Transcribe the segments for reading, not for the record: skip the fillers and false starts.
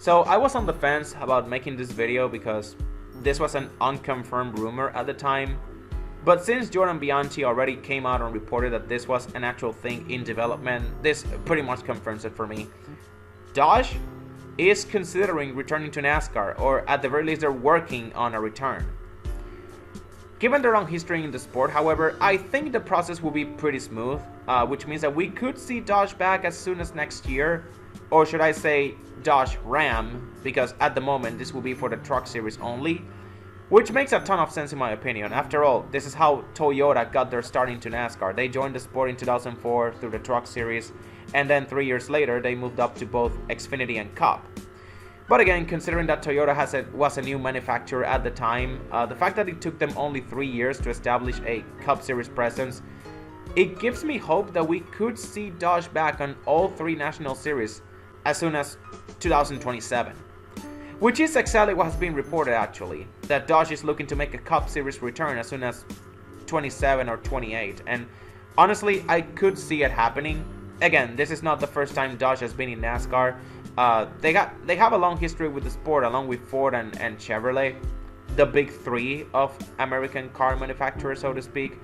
So I was on the fence about making this video because this was an unconfirmed rumor at the time. But since Jordan Bianchi already came out and reported that this was an actual thing in development, this pretty much confirms it for me. Dodge is considering returning to NASCAR, or at the very least they're working on a return. Given their long history in the sport, however, I think the process will be pretty smooth, which means that we could see Dodge back as soon as next year, or should I say Dodge Ram, because at the moment this will be for the Truck Series only, which makes a ton of sense in my opinion. After all, this is how Toyota got their start into NASCAR. They joined the sport in 2004 through the Truck Series, and then 3 years later they moved up to both Xfinity and Cup. But again, considering that Toyota was a new manufacturer at the time, the fact that it took them only 3 years to establish a Cup Series presence, it gives me hope that we could see Dodge back on all 3 National Series as soon as 2027. Which is exactly what has been reported actually, that Dodge is looking to make a Cup Series return as soon as 27 or 28, and honestly I could see it happening. Again, this is not the first time Dodge has been in NASCAR. They have a long history with the sport along with Ford and Chevrolet, the big 3 of American car manufacturers, so to speak.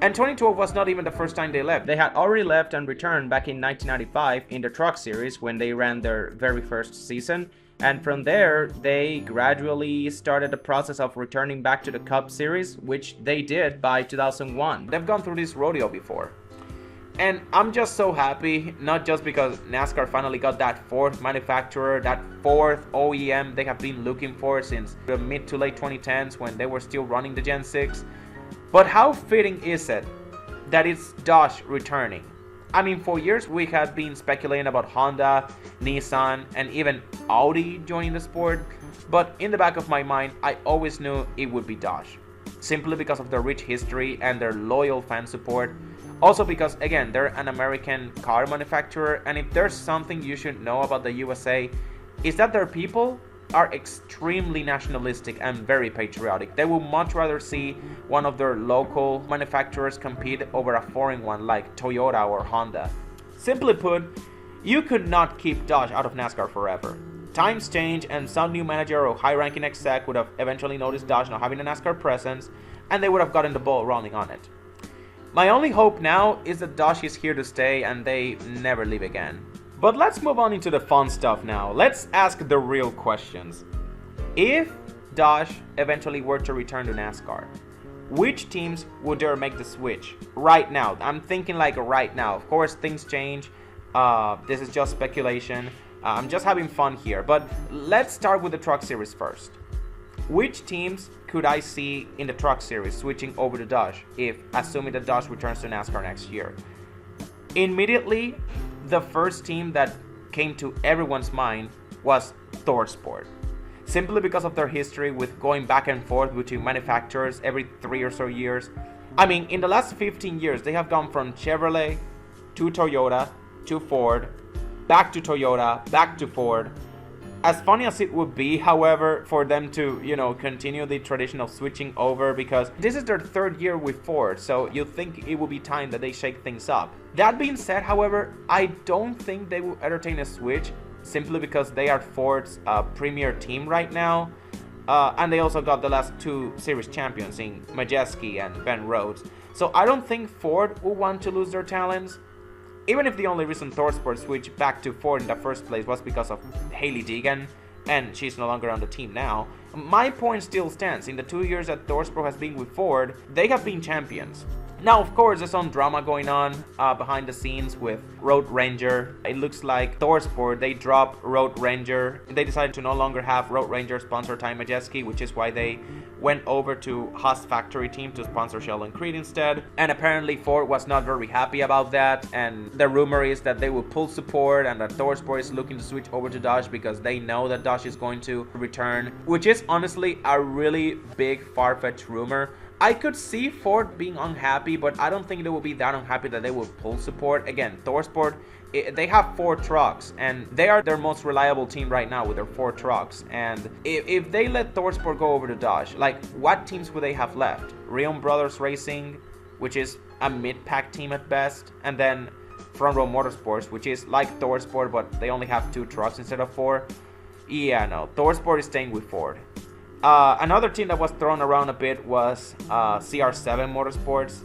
And 2012 was not even the first time they left. They had already left and returned back in 1995 in the Truck Series when they ran their very first season. And from there, they gradually started the process of returning back to the Cup Series, which they did by 2001. They've gone through this rodeo before. And I'm just so happy, not just because NASCAR finally got that 4th manufacturer, that 4th OEM they have been looking for since the mid to late 2010s when they were still running the Gen 6, but how fitting is it that it's Dodge returning? I mean, for years we had been speculating about Honda, Nissan, and even Audi joining the sport, but in the back of my mind, I always knew it would be Dodge, simply because of their rich history and their loyal fan support. Also because, again, they're an American car manufacturer, and if there's something you should know about the USA, is that their people are extremely nationalistic and very patriotic. They would much rather see one of their local manufacturers compete over a foreign one like Toyota or Honda. Simply put, you could not keep Dodge out of NASCAR forever. Times change, and some new manager or high-ranking exec would have eventually noticed Dodge not having a NASCAR presence, and they would have gotten the ball rolling on it. My only hope now is that Dodge is here to stay and they never leave again. But let's move on into the fun stuff now. Let's ask the real questions. If Dodge eventually were to return to NASCAR, which teams would dare make the switch right now? I'm thinking like right now. Of course, things change. This is just speculation. I'm just having fun here. But let's start with the Truck Series first. Which teams could I see in the Truck Series switching over to Dodge, if assuming that Dodge returns to NASCAR next year? Immediately, the first team that came to everyone's mind was ThorSport, simply because of their history with going back and forth between manufacturers every 3 or so years. I mean, in the last 15 years, they have gone from Chevrolet to Toyota to Ford, back to Toyota, back to Ford. As funny as it would be, however, for them to, continue the tradition of switching over, because this is their 3rd year with Ford, so you'd think it would be time that they shake things up. That being said, however, I don't think they will entertain a switch, simply because they are Ford's premier team right now, and they also got the last 2 series champions in Majeski and Ben Rhodes. So I don't think Ford will want to lose their talents. Even if the only reason ThorSport switched back to Ford in the first place was because of Hailie Deegan, and she's no longer on the team now, my point still stands. In the 2 years that ThorSport has been with Ford, they have been champions. Now, of course, there's some drama going on behind the scenes with Road Ranger. It looks like ThorSport, they dropped Road Ranger. They decided to no longer have Road Ranger sponsor Ty Majeski, which is why they went over to Haas factory team to sponsor Sheldon Creed instead. And apparently Ford was not very happy about that. And the rumor is that they will pull support and that ThorSport is looking to switch over to Dodge because they know that Dodge is going to return, which is honestly a really big far-fetched rumor. I could see Ford being unhappy, but I don't think they will be that unhappy that they will pull support. Again, ThorSport, they have 4 trucks, and they are their most reliable team right now with their 4 trucks. And if they let ThorSport go over to Dodge, like, what teams would they have left? Rion Brothers Racing, which is a mid-pack team at best, and then Front Row Motorsports, which is like ThorSport, but they only have 2 trucks instead of 4. Yeah, no, ThorSport is staying with Ford. Another team that was thrown around a bit was CR7 Motorsports,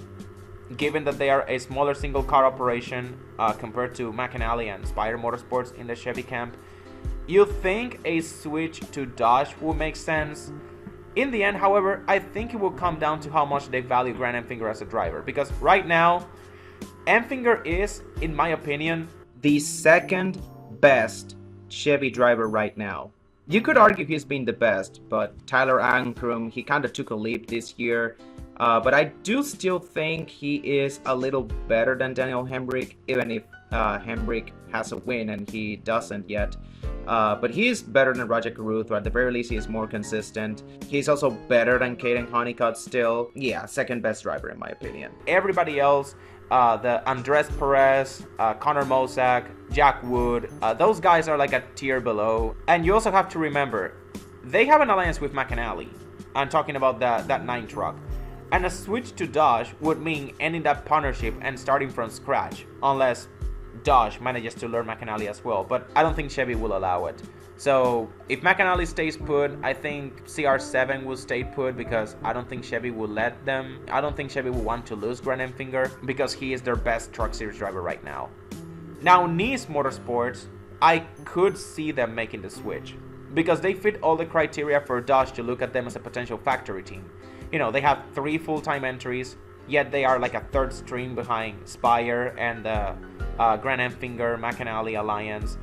given that they are a smaller single car operation compared to McAnally and Spire Motorsports in the Chevy camp. You think a switch to Dodge will make sense? In the end, however, I think it will come down to how much they value Grant Enfinger as a driver, because right now, Enfinger is, in my opinion, the second best Chevy driver right now. You could argue he's been the best, but Tyler Ankrum, he kind of took a leap this year. But I do still think he is a little better than Daniel Hemrick, even if Hemrick has a win and he doesn't yet. But he is better than Rajat Caruth, or at the very least he is more consistent. He's also better than Caden Honeycutt still. Yeah, second best driver in my opinion. Everybody else, the Andres Perez, Connor Mosak, Jack Wood, those guys are like a tier below. And you also have to remember, they have an alliance with McAnally. I'm talking about that 9 truck. And a switch to Dodge would mean ending that partnership and starting from scratch, unless Dodge manages to learn McAnally as well, but I don't think Chevy will allow it. So if McAnally stays put, I think CR7 will stay put, because I don't think Chevy will let them. I don't think Chevy will want to lose Grant Enfinger, because he is their best truck series driver right now. Now Nice Motorsports, I could see them making the switch, because they fit all the criteria for Dodge to look at them as a potential factory team. You know, they have 3 full-time entries, yet they are like a third string behind Spire and the Grant Enfinger McAnally alliance.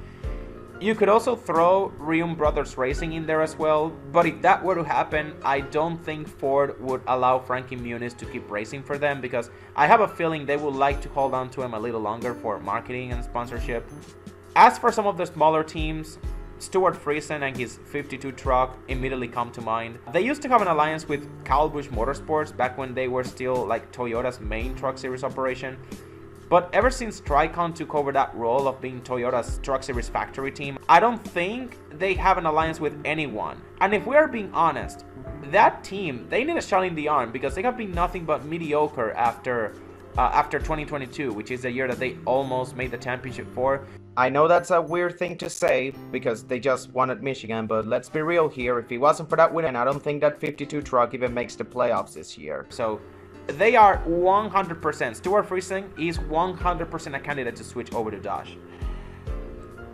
You could also throw Rium Brothers Racing in there as well, but if that were to happen, I don't think Ford would allow Frankie Muniz to keep racing for them, because I have a feeling they would like to hold on to him a little longer for marketing and sponsorship. As for some of the smaller teams, Stuart Friesen and his 52 truck immediately come to mind. They used to have an alliance with Kyle Busch Motorsports back when they were still like Toyota's main truck series operation. But ever since Tricon took over that role of being Toyota's truck series factory team, I don't think they have an alliance with anyone. And if we are being honest, that team, they need a shot in the arm, because they have been nothing but mediocre after 2022, which is the year that they almost made the championship for. I know that's a weird thing to say, because they just won at Michigan, but let's be real here. If it wasn't for that win, I don't think that 52 truck even makes the playoffs this year. So they are 100%. Stuart Friesen is 100% a candidate to switch over to Dodge.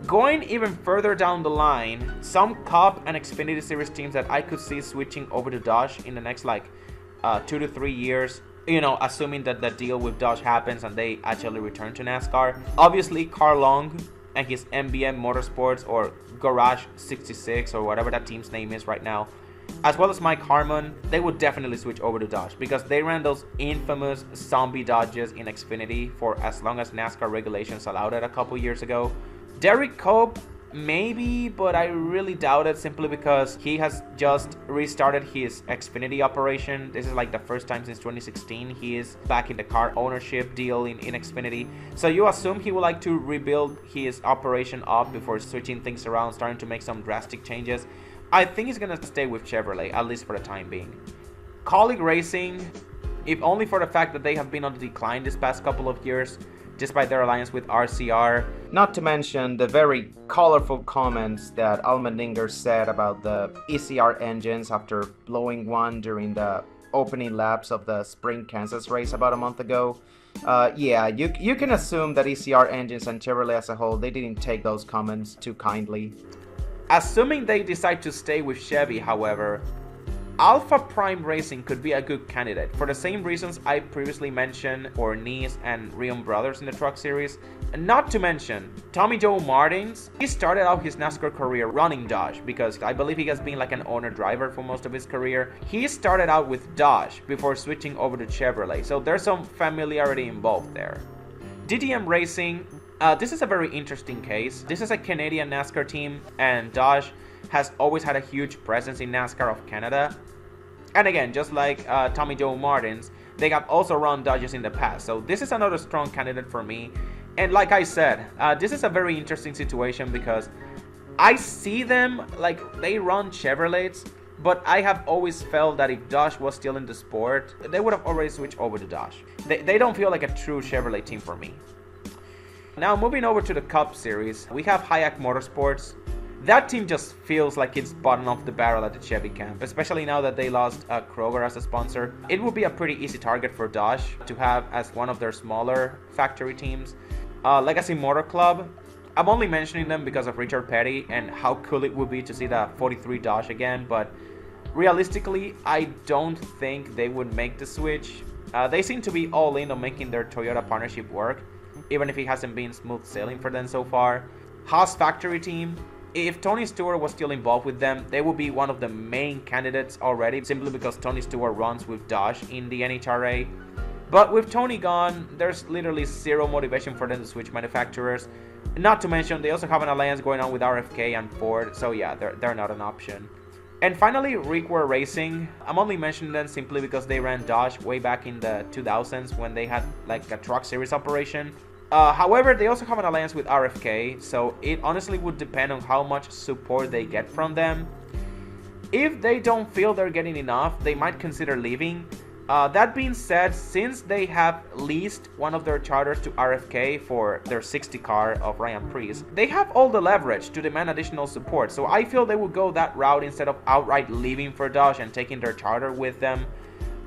Going even further down the line, some Cup and Xfinity Series teams that I could see switching over to Dodge in the next 2 to 3 years. You know, assuming that the deal with Dodge happens and they actually return to NASCAR. Obviously, Carl Long and his MBM Motorsports, or Garage 66, or whatever that team's name is right now, as well as Mike Harmon, they would definitely switch over to Dodge, because they ran those infamous zombie Dodges in Xfinity for as long as NASCAR regulations allowed it a couple years ago. Derek Cope, maybe, but I really doubt it, simply because he has just restarted his Xfinity operation. This is like the first time since 2016 he is back in the car ownership deal in Xfinity. So you assume he would like to rebuild his operation up before switching things around, starting to make some drastic changes. I think he's gonna stay with Chevrolet, at least for the time being. Colleague Racing, if only for the fact that they have been on the decline this past couple of years, despite their alliance with RCR. Not to mention the very colorful comments that Allmendinger said about the ECR engines after blowing one during the opening laps of the Spring Kansas race about a month ago. Yeah, you can assume that ECR engines and Chevrolet as a whole, they didn't take those comments too kindly. Assuming they decide to stay with Chevy, however, Alpha Prime Racing could be a good candidate for the same reasons I previously mentioned for Nice and Rium Brothers in the truck series. And not to mention, Tommy Joe Martins, he started out his NASCAR career running Dodge, because I believe he has been like an owner driver for most of his career. He started out with Dodge before switching over to Chevrolet, so there's some familiarity involved there. DTM Racing, this is a very interesting case. This is a Canadian NASCAR team, and Dodge has always had a huge presence in NASCAR of Canada. And again, just like Tommy Joe Martins, they have also run Dodges in the past. So this is another strong candidate for me. And like I said, this is a very interesting situation, because I see them like they run Chevrolets, but I have always felt that if Dodge was still in the sport, they would have already switched over to Dodge. They don't feel like a true Chevrolet team for me. Now moving over to the Cup Series, we have Hayek Motorsports. That team just feels like it's bottom of the barrel at the Chevy camp, especially now that they lost Kroger as a sponsor. It would be a pretty easy target for Dodge to have as one of their smaller factory teams. Legacy Motor Club, I'm only mentioning them because of Richard Petty and how cool it would be to see the 43 Dodge again, but realistically, I don't think they would make the switch. They seem to be all in on making their Toyota partnership work, even if it hasn't been smooth sailing for them so far. Haas factory team, if Tony Stewart was still involved with them, they would be one of the main candidates already, simply because Tony Stewart runs with Dodge in the NHRA. But with Tony gone, there's literally zero motivation for them to switch manufacturers. Not to mention, they also have an alliance going on with RFK and Ford, so yeah, they're not an option. And finally, Rickware Racing. I'm only mentioning them simply because they ran Dodge way back in the 2000s when they had like a truck series operation. However, they also have an alliance with RFK, so it honestly would depend on how much support they get from them. If they don't feel they're getting enough, they might consider leaving. That being said, since they have leased one of their charters to RFK for their 60 car of Ryan Preece, they have all the leverage to demand additional support, so I feel they would go that route instead of outright leaving for Dodge and taking their charter with them.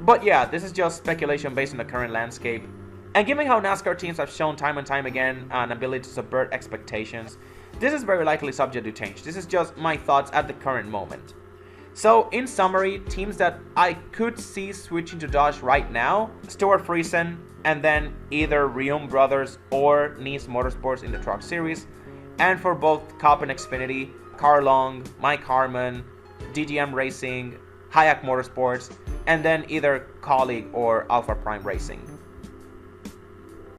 But yeah, this is just speculation based on the current landscape. And given how NASCAR teams have shown time and time again an ability to subvert expectations, this is very likely subject to change. This is just my thoughts at the current moment. So, in summary, teams that I could see switching to Dodge right now: Stewart Friesen, and then either Riom Brothers or Nice Motorsports in the Truck Series. And for both Cup and Xfinity, Carl Long, Mike Harmon, DGM Racing, Hayek Motorsports, and then either Colleague or Alpha Prime Racing.